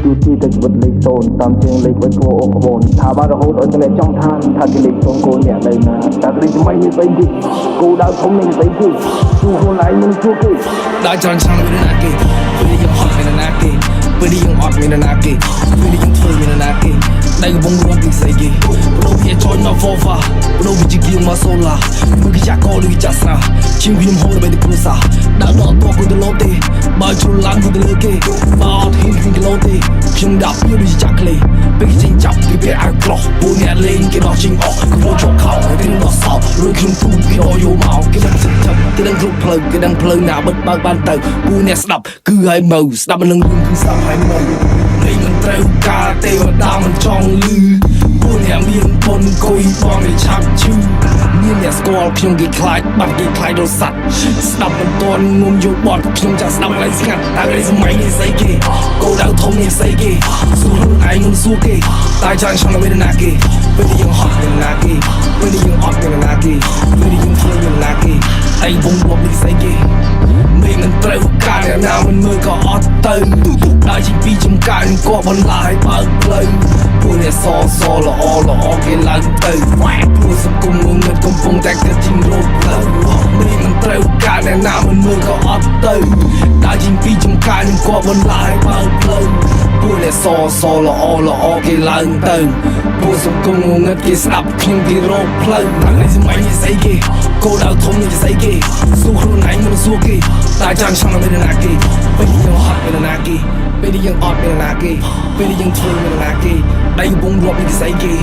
ទូទីតែជីវិតលេខ0តាមជាងលេខវៃពោអូក្បូនថាបានរហូតឲ្យតែចង់ឋានថាគេលេខ0គោអ្នកនៅណាតែគ្រីថ្មីនេះស្អីគេគោដៅធំនេះស្អីគេជួខ្លួនឯងមិនជួគេដល់ច្រើនឆ្នាំមានណាគេពេលយើងអត់មានណាគេពេលយើងអត់មានណាគេពេលយើងធ្វើមានណាគេដៃកំពុងរត់ពីស្អីគេប្រដូវាចូលមកហ្វហ្វាប្រដូវាជាគៀងមកសូឡាមើលគេចាក់កោឬគេចាក់ស្រាជាងខ្ញុំហូរដើម្បីទៅគ្រួសារដល់ដល់តោះគូទៅលោទេបើជ្រុលឡើងគូទៅលើគេបើអត់ហ៊ានគូទៅលោទេខ្ញុំដាក់ពីដូចចាក់ក្លេពេលគេចេញចាប់ពីពេលអាក្រោះពូអ្នកលេងគេដោះចេញអស់គេចូលជក់ខោគេដោះសោរួចខ្ញុំទូគេដោះយកមកគេមិនចិត្តចាប់គេដឹងគ្រប់ផ្លូវគេដឹងផ្លូវណាបិទបើកបានទៅពូអ្នកស្ដាប់គឺឲ្យមើលស្ដាប់មិននឹងរឿងគឺស្ដាប់ឲ្យមើលនេះមិនត្រូវការទេវតាមិនចង់លឺពូអ្នកមានបុណ្យកុយបងគេឆាប់ឈឺមានអ្នកស្គាល់ខ្ញុំគេខ្លាចបាត់គេខ្លាចដល់សัตว์ស្ដាប់មិនទាន់ងុំយកបត់ខ្ញុំចាក់ស្ដាប់ឲ្យស្ងាត់តែគេសម័យនេះស្អីគេគោដៅធំនេះស្អីគេសួរខ្លួនឯងមិនសួរគេតែច្រើនឆ្នាំមានណាគេពេលយើងហត់មានណាគេពេលយើងអត់មានណាគេពេលយើងធ្វើមានណាគេឯងវងរាប់នេះស្អីគេមិនត្រូវការអ្នកណាមិនមើលក៏អត់ទៅដល់ជាពីចំការក៏បន្លាយបើកផ្លូវពួកអ្នកសល្អគេឡើងទៅពួកសង្គមងងឹតកំពុងតែគិតជារោគផ្លូវមិនត្រូវការអ្នកណាមិនមើលក៏អត់ទៅដល់ជាពីចំការក៏បន្លាយបើកផ្លូវពួកអ្នកសល្អគេឡើងទៅពួកសង្គមងងឹតគេស្ដាប់ខ្ញុំគេរោគផ្លូវថ្ងៃនេះសម័យនេះស្អីគេគោដៅធំនេះស្អីគេសួរខ្លួនឯងមិនសួរគេតែចាំឆ្លងមានណាគេពេលយើងអត់មានណាគេពេលយើងអត់មានណាគេពេលយើងធ្វើមានណាគេដៃកំពុងរាប់ពីស្អីគេ